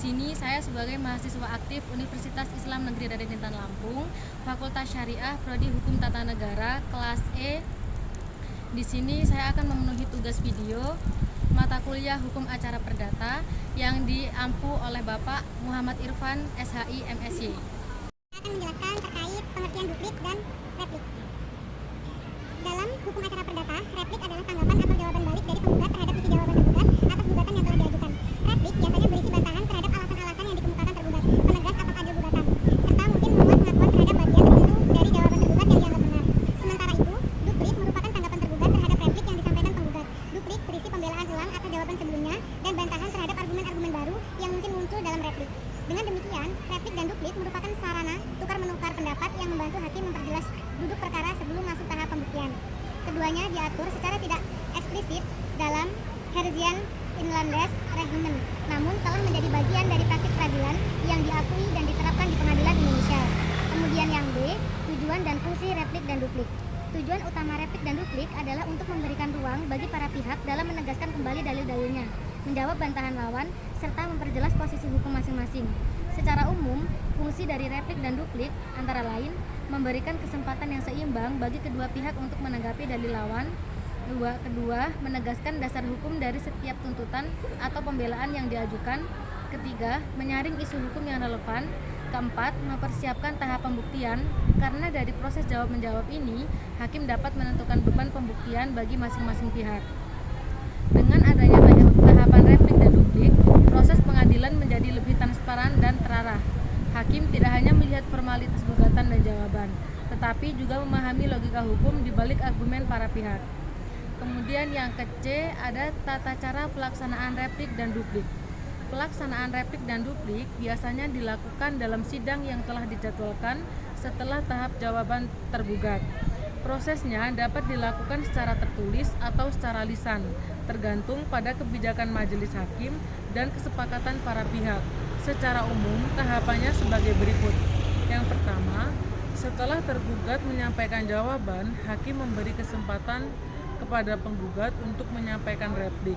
sini saya sebagai mahasiswa aktif Universitas Islam Negeri Raden Intan Lampung, Fakultas Syariah, Prodi Hukum Tata Negara, kelas E. Di sini saya akan memenuhi tugas video mata kuliah Hukum Acara Perdata yang diampu oleh Bapak Muhammad Irfan, SHI, MSy. Saya akan menjelaskan terkait pengertian duplik dan replik. Dalam hukum acara perdata, replik adalah tanggapan atau jawaban balik dari penggugat terhadap isi jawaban tergugat atas gugatan yang telah diajukan. Replik biasanya berisi bantahan terhadap alasan-alasan yang dikemukakan tergugat, penegas atas adil gugatan, serta mungkin memuat pengakuan terhadap bagian tertentu dari jawaban tergugat yang dianggap benar. Sementara itu, duplik merupakan tanggapan tergugat terhadap replik yang disampaikan penggugat. Duplik berisi pembelaan ulang atas jawaban sebelumnya dan bantahan terhadap argumen-argumen baru yang mungkin muncul dalam replik. Dengan demikian, replik dan duplik merupakan sarana tukar-menukar pendapat yang membantu hakim memperjelas duduk perkara sebelum masuk tahap pembuktian. Keduanya diatur secara tidak eksplisit dalam Herzian Inlandes Reglement, namun telah menjadi bagian dari praktik peradilan yang diakui dan diterapkan di pengadilan Indonesia. Kemudian yang B, tujuan dan fungsi replik dan duplik. Tujuan utama replik dan duplik adalah untuk memberikan ruang bagi para pihak dalam menegaskan kembali dalil-dalilnya, menjawab bantahan lawan, serta memperjelas posisi hukum masing-masing. Secara umum, fungsi dari replik dan duplik antara lain memberikan kesempatan yang seimbang bagi kedua pihak untuk menanggapi dalil lawan. Kedua, menegaskan dasar hukum dari setiap tuntutan atau pembelaan yang diajukan. Ketiga, menyaring isu hukum yang relevan. Keempat, mempersiapkan tahap pembuktian, karena dari proses jawab-menjawab ini, hakim dapat menentukan beban pembuktian bagi masing-masing pihak. Dengan adanya tahapan replik dan duplik, proses pengadilan menjadi lebih transparan dan terarah. Hakim tidak hanya melihat formalitas gugatan dan jawaban, tetapi juga memahami logika hukum di balik argumen para pihak. Kemudian yang ke-C ada tata cara pelaksanaan replik dan duplik. Pelaksanaan replik dan duplik biasanya dilakukan dalam sidang yang telah dijadwalkan setelah tahap jawaban tergugat. Prosesnya dapat dilakukan secara tertulis atau secara lisan, tergantung pada kebijakan majelis hakim dan kesepakatan para pihak. Secara umum, tahapannya sebagai berikut. Yang pertama, setelah tergugat menyampaikan jawaban, hakim memberi kesempatan kepada penggugat untuk menyampaikan replik.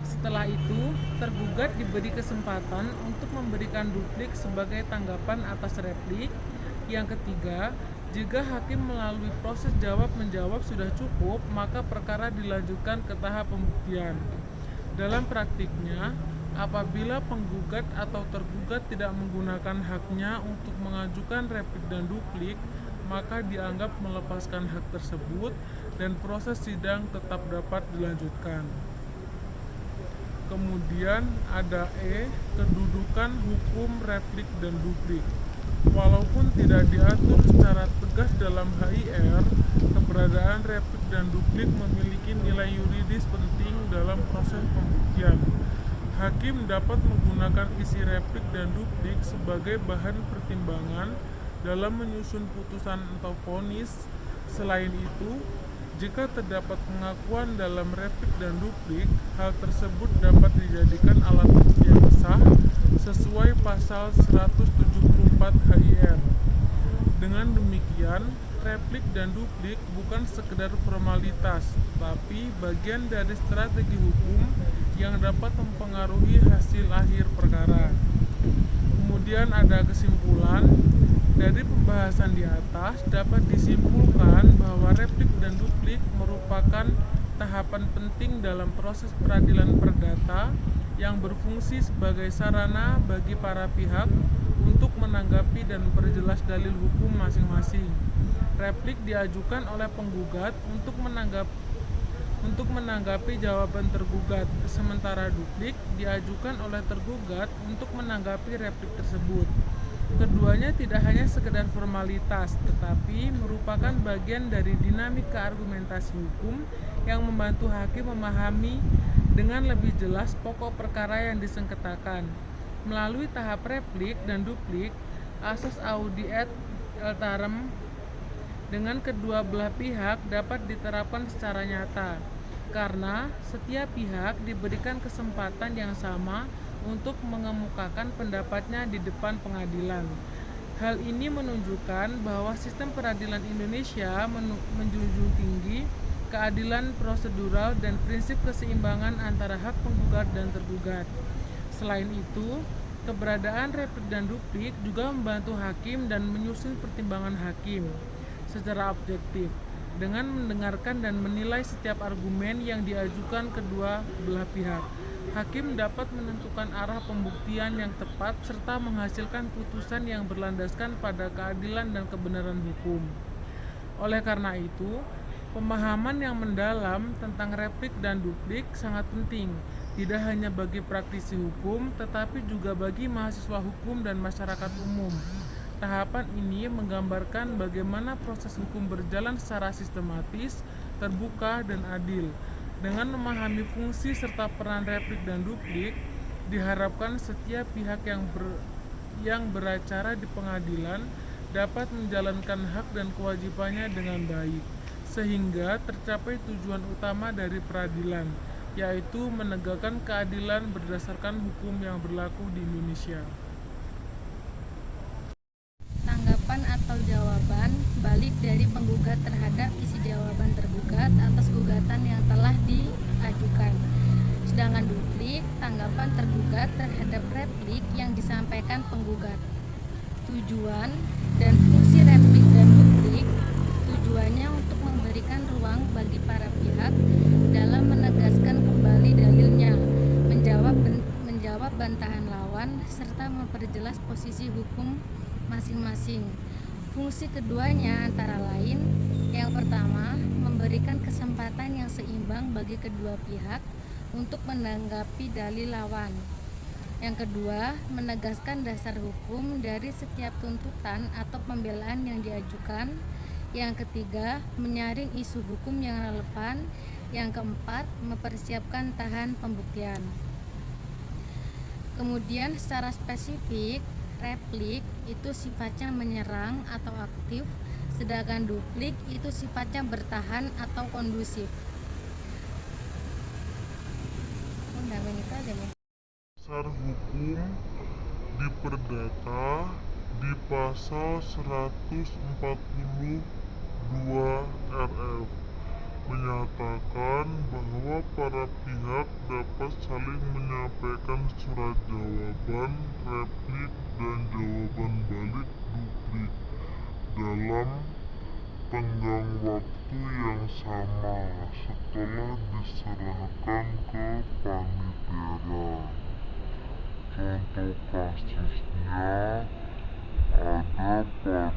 Setelah itu, tergugat diberi kesempatan untuk memberikan duplik sebagai tanggapan atas replik. Yang ketiga, jika hakim melalui proses jawab-menjawab sudah cukup, maka perkara dilanjutkan ke tahap pembuktian. Dalam praktiknya, apabila penggugat atau tergugat tidak menggunakan haknya untuk mengajukan replik dan duplik, maka dianggap melepaskan hak tersebut dan proses sidang tetap dapat dilanjutkan. Kemudian ada E, kedudukan hukum replik dan duplik. Walaupun tidak diatur secara tegas dalam HIR, keberadaan replik dan duplik memiliki nilai yuridis penting dalam proses pembuktian. Hakim dapat menggunakan isi replik dan duplik sebagai bahan pertimbangan dalam menyusun putusan atau vonis. Selain itu, jika terdapat pengakuan dalam replik dan duplik, hal tersebut dapat dijadikan alat bukti yang sah sesuai pasal 174 HIR. Dengan demikian, replik dan duplik bukan sekedar formalitas, tapi bagian dari strategi hukum yang dapat mempengaruhi hasil akhir perkara. Kemudian ada kesimpulan. Dari pembahasan di atas dapat disimpulkan bahwa replik dan duplik merupakan tahapan penting dalam proses peradilan perdata yang berfungsi sebagai sarana bagi para pihak untuk menanggapi dan memperjelas dalil hukum masing-masing. Replik diajukan oleh penggugat untuk menanggapi jawaban tergugat, sementara duplik diajukan oleh tergugat untuk menanggapi replik tersebut. Keduanya tidak hanya sekedar formalitas, tetapi merupakan bagian dari dinamika argumentasi hukum yang membantu hakim memahami dengan lebih jelas pokok perkara yang disengketakan. Melalui tahap replik dan duplik, asas audi et alteram dengan kedua belah pihak dapat diterapkan secara nyata, karena setiap pihak diberikan kesempatan yang sama untuk mengemukakan pendapatnya di depan pengadilan. Hal ini menunjukkan bahwa sistem peradilan Indonesia menjunjung tinggi keadilan prosedural dan prinsip keseimbangan antara hak penggugat dan tergugat. Selain itu, Keberadaan replik dan duplik juga membantu hakim dan menyusun pertimbangan hakim secara objektif dengan mendengarkan dan menilai setiap argumen yang diajukan kedua belah pihak. Hakim dapat menentukan arah pembuktian yang tepat serta menghasilkan putusan yang berlandaskan pada keadilan dan kebenaran hukum. Oleh karena itu, pemahaman yang mendalam tentang replik dan duplik sangat penting, tidak hanya bagi praktisi hukum, tetapi juga bagi mahasiswa hukum dan masyarakat umum. Tahapan ini menggambarkan bagaimana proses hukum berjalan secara sistematis, terbuka, dan adil. Dengan memahami fungsi serta peran replik dan duplik, diharapkan setiap pihak yang beracara di pengadilan dapat menjalankan hak dan kewajibannya dengan baik, sehingga tercapai tujuan utama dari peradilan, yaitu menegakkan keadilan berdasarkan hukum yang berlaku di Indonesia. Tanggapan atau jawaban balik dari penggugat terhadap isi jawaban tergugat atas gugatan yang telah diajukan. Sedangkan duplik, tanggapan tergugat terhadap replik yang disampaikan penggugat. Tujuan dan fungsi replik dan duplik, tujuannya untuk memberikan ruang bagi para pihak dalam menegaskan kembali dalilnya, menjawab bantahan lawan, serta memperjelas posisi hukum masing-masing. Fungsi keduanya antara lain, yang pertama, memberikan kesempatan yang seimbang bagi kedua pihak untuk menanggapi dalil lawan. Yang kedua, menegaskan dasar hukum dari setiap tuntutan atau pembelaan yang diajukan. Yang ketiga, menyaring isu hukum yang relevan. Yang keempat, mempersiapkan tahan pembuktian. Kemudian secara spesifik, replik itu sifatnya menyerang atau aktif, sedangkan duplik itu sifatnya bertahan atau kondusif. Dasar hukum di Perdata di pasal 142 RF menyatakan bahwa para pihak dapat saling menyampaikan surat jawaban, replik, dan jawaban balik duplik dalam tenggang waktu yang sama setelah diserahkan ke panitera. Contoh kasusnya ada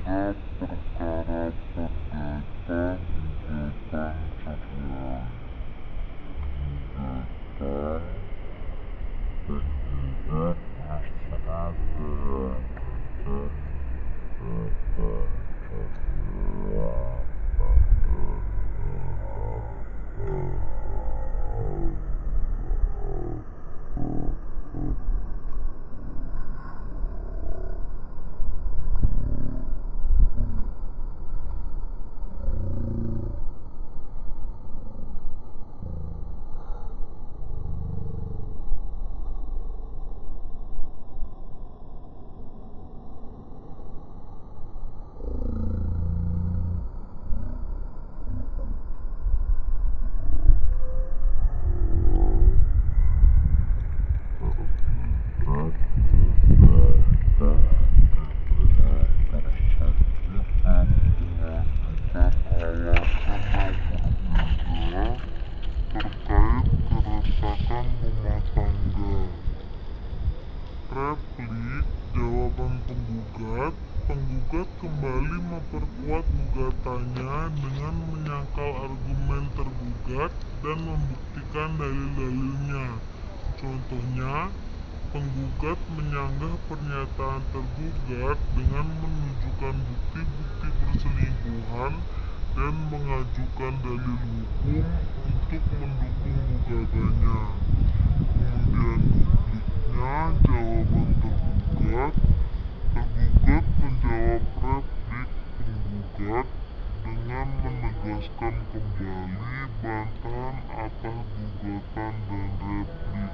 pada perkara perdata gugatan cerai, gugatan penggugat bercerai dan gugatan cerai terkait kerusakan rumah tangga. Replik jawaban penggugat kembali memperkuat gugatannya dengan menyangkal argumen tergugat dan membuktikan dalil-dalilnya. Contohnya, penggugat menyanggah pernyataan tergugat dengan menunjukkan bukti-bukti perselingkuhan dan mengajukan dalil hukum untuk mendukung gugatannya. Kemudian dupliknya jawaban tergugat menjawab replik penggugat dengan menegaskan kembali bantahan atas gugatan dan replik,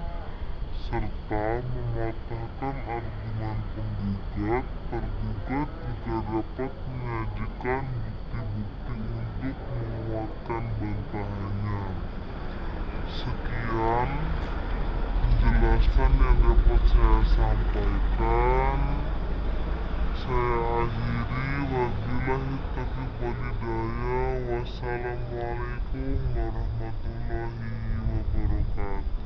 serta mematahkan argumen penggugat. Tergugat juga dapat menyajikan bukti-bukti untuk menguatkan bantahannya. Sekian penjelasan menjelaskan yang dapat saya sampaikan. Saya akhiri, wabillahi taufiq walhidayah. Wassalamualaikum warahmatullahi wabarakatuh.